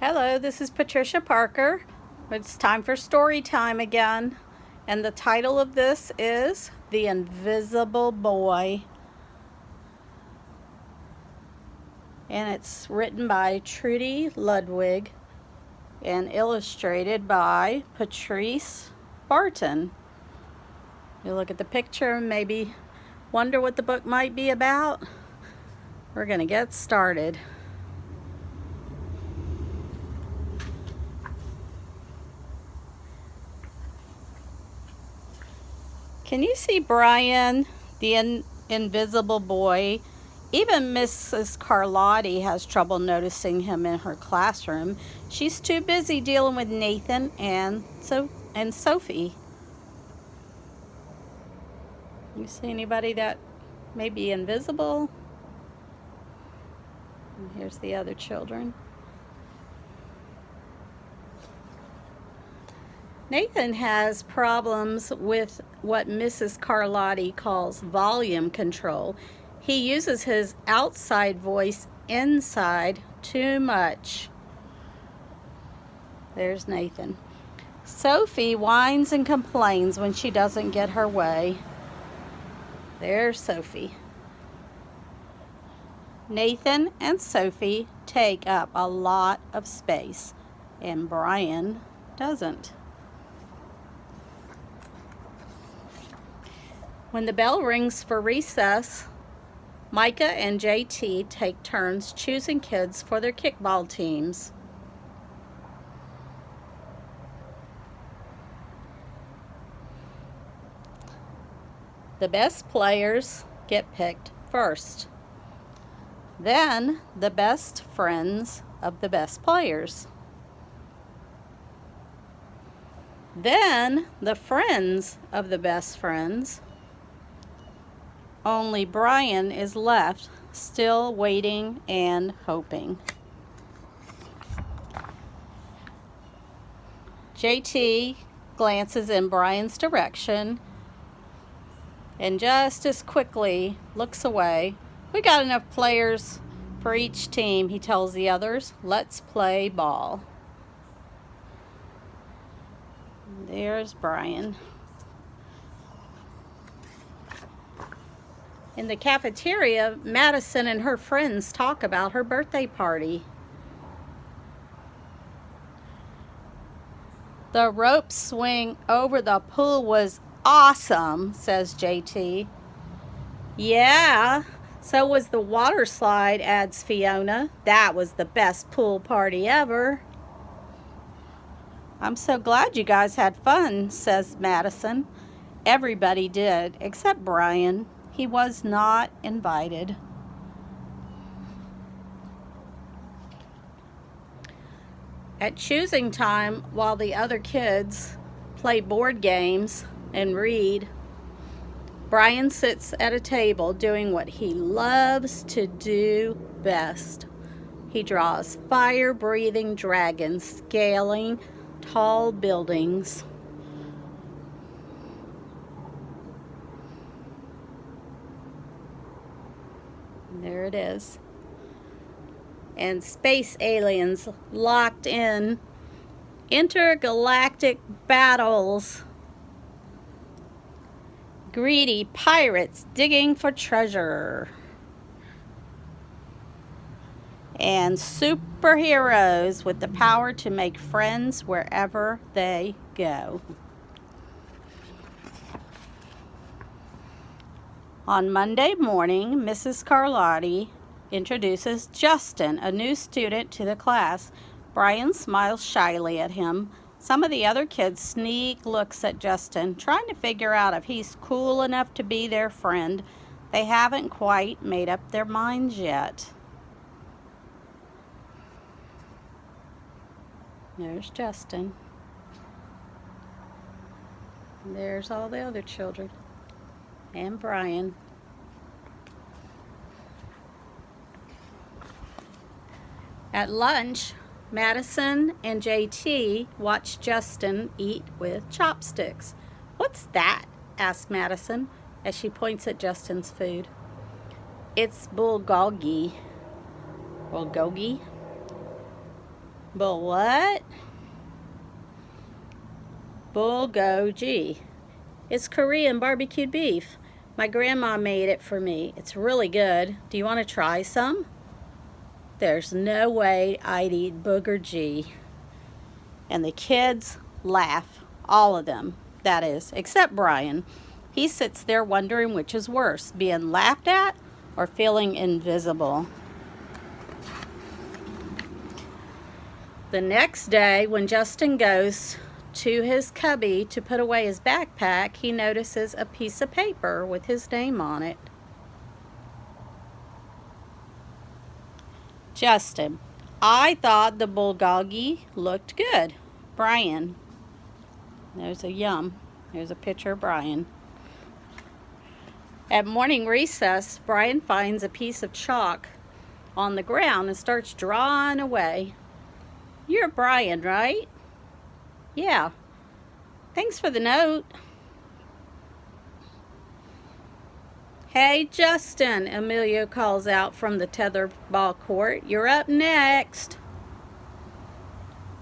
Hello, this is Patricia Parker. It's time for story time again. And the title of this is The Invisible Boy. And it's written by Trudy Ludwig and illustrated by Patrice Barton. You look at the picture and maybe wonder what the book might be about. We're going to get started. Can you see Brian, the invisible boy? Even Mrs. Carlotti has trouble noticing him in her classroom. She's too busy dealing with Nathan and Sophie. You see anybody that may be invisible? And here's the other children. Nathan has problems with what Mrs. Carlotti calls volume control. He uses his outside voice inside too much. There's Nathan. Sophie whines and complains when she doesn't get her way. There's Sophie. Nathan and Sophie take up a lot of space, and Brian doesn't. When the bell rings for recess, Micah and JT take turns choosing kids for their kickball teams. The best players get picked first. Then the best friends of the best players. Then the friends of the best friends. Only Brian is left, still waiting and hoping. JT glances in Brian's direction and just as quickly looks away. We got enough players for each team, he tells the others. Let's play ball. There's Brian. In the cafeteria, Madison and her friends talk about her birthday party. The rope swing over the pool was awesome, says JT. Yeah, so was the water slide, adds Fiona. That was the best pool party ever. I'm so glad you guys had fun, says Madison. Everybody did, except Brian. He was not invited. At choosing time, while the other kids play board games and read, Brian sits at a table doing what he loves to do best. He draws fire-breathing dragons scaling tall buildings. There it is. And space aliens locked in intergalactic battles. Greedy pirates digging for treasure. And superheroes with the power to make friends wherever they go. On Monday morning, Mrs. Carlotti introduces Justin, a new student, to the class. Brian smiles shyly at him. Some of the other kids sneak looks at Justin, trying to figure out if he's cool enough to be their friend. They haven't quite made up their minds yet. There's Justin. There's all the other children. And Brian. At lunch, Madison and JT watch Justin eat with chopsticks. What's that? asks Madison as she points at Justin's food. It's bulgogi. Bulgogi? What? Bulgogi. It's Korean barbecued beef. My grandma made it for me. It's really good. Do you want to try some? There's no way I'd eat bulgogi. And the kids laugh. All of them, that is, except Brian. He sits there wondering which is worse, being laughed at or feeling invisible. The next day, when Justin goes to his cubby to put away his backpack, he notices a piece of paper with his name on it. Justin: I thought the bulgogi looked good. Brian: there's a yum. There's a picture of Brian. At morning recess, Brian finds a piece of chalk on the ground and starts drawing away. You're Brian, right? Yeah. Thanks for the note. Hey, Justin, Emilio calls out from the tetherball court. You're up next.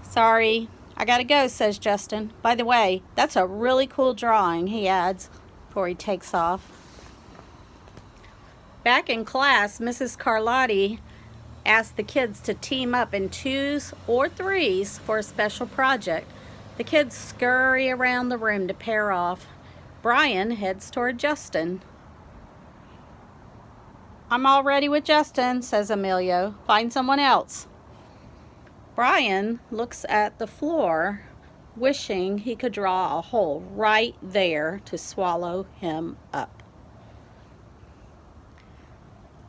Sorry, I gotta go, says Justin. By the way, that's a really cool drawing, he adds before he takes off. Back in class, Mrs. Carlotti asked the kids to team up in 2s or 3s for a special project. The kids scurry around the room to pair off. Brian heads toward Justin. I'm all ready with Justin, says Emilio. Find someone else. Brian looks at the floor, wishing he could draw a hole right there to swallow him up.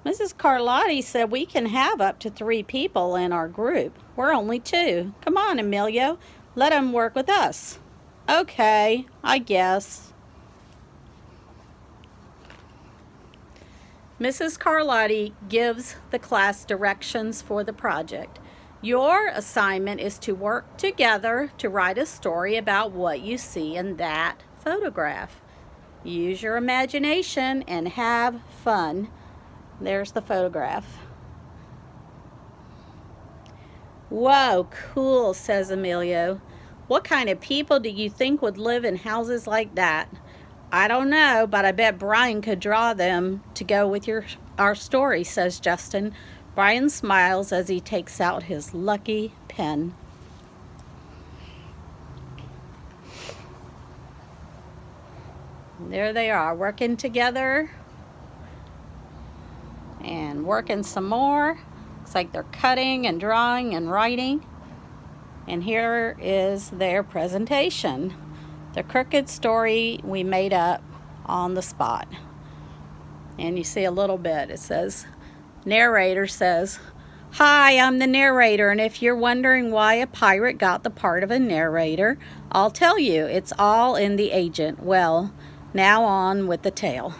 Mrs. Carlotti said we can have up to 3 people in our group. We're only 2. Come on, Emilio. Let him work with us. Okay, I guess. Mrs. Carlotti gives the class directions for the project. Your assignment is to work together to write a story about what you see in that photograph. Use your imagination and have fun. There's the photograph. Whoa, cool, says Emilio. What kind of people do you think would live in houses like that? I don't know, but I bet Brian could draw them to go with our story, says Justin. Brian smiles as he takes out his lucky pen. There they are, working together and working some more. Looks like they're cutting and drawing and writing. And here is their presentation. The crooked story we made up on the spot. And you see a little bit. It says, narrator says, "Hi, I'm the narrator, and if you're wondering why a pirate got the part of a narrator, I'll tell you. It's all in the agent. Well, now on with the tale."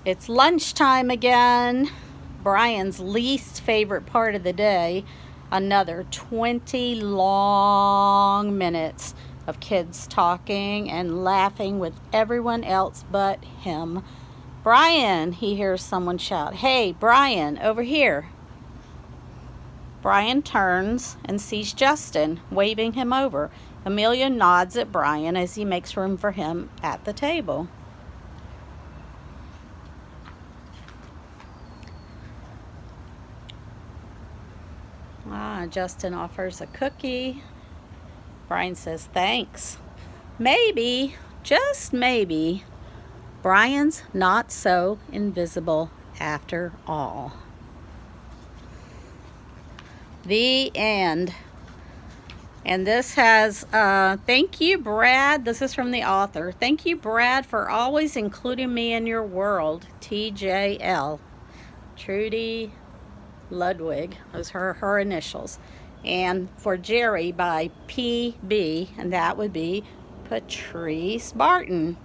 It's lunchtime again. Brian's least favorite part of the day. Another 20 long minutes of kids talking and laughing with everyone else but him. Brian, he hears someone shout. Hey, Brian, over here. Brian turns and sees Justin, waving him over. Amelia nods at Brian as he makes room for him at the table. Justin offers a cookie. Brian says thanks. Maybe, just maybe, Brian's not so invisible after all. The end. And this has, thank you, Brad. This is from the author. Thank you, Brad, for always including me in your world. TJL. Trudy Ludwig, those are her initials. And for Jerry by PB, and that would be Patrice Barton.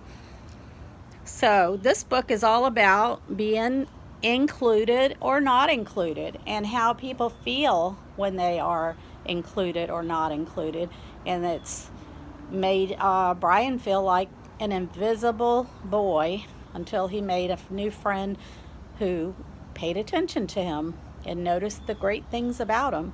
So this book is all about being included or not included and how people feel when they are included or not included. And it's made Brian feel like an invisible boy until he made a new friend who paid attention to him and noticed the great things about him.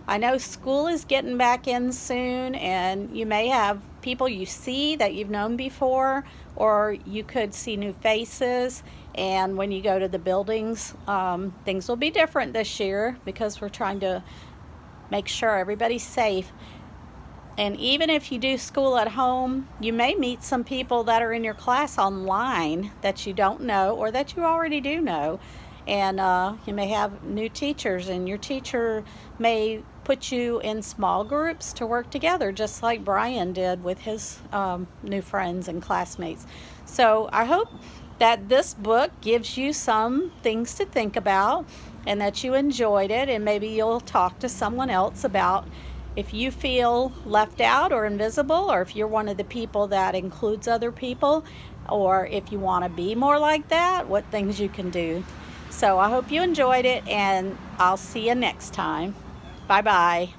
I know school is getting back in soon, and you may have people you see that you've known before, or you could see new faces. And when you go to the buildings, things will be different this year because we're trying to make sure everybody's safe. And even if you do school at home, you may meet some people that are in your class online that you don't know or that you already do know. And you may have new teachers, and your teacher may put you in small groups to work together, just like Brian did with his new friends and classmates. So I hope that this book gives you some things to think about and that you enjoyed it, and maybe you'll talk to someone else about if you feel left out or invisible, or if you're one of the people that includes other people, or if you want to be more like that, what things you can do. So I hope you enjoyed it, and I'll see you next time. Bye-bye.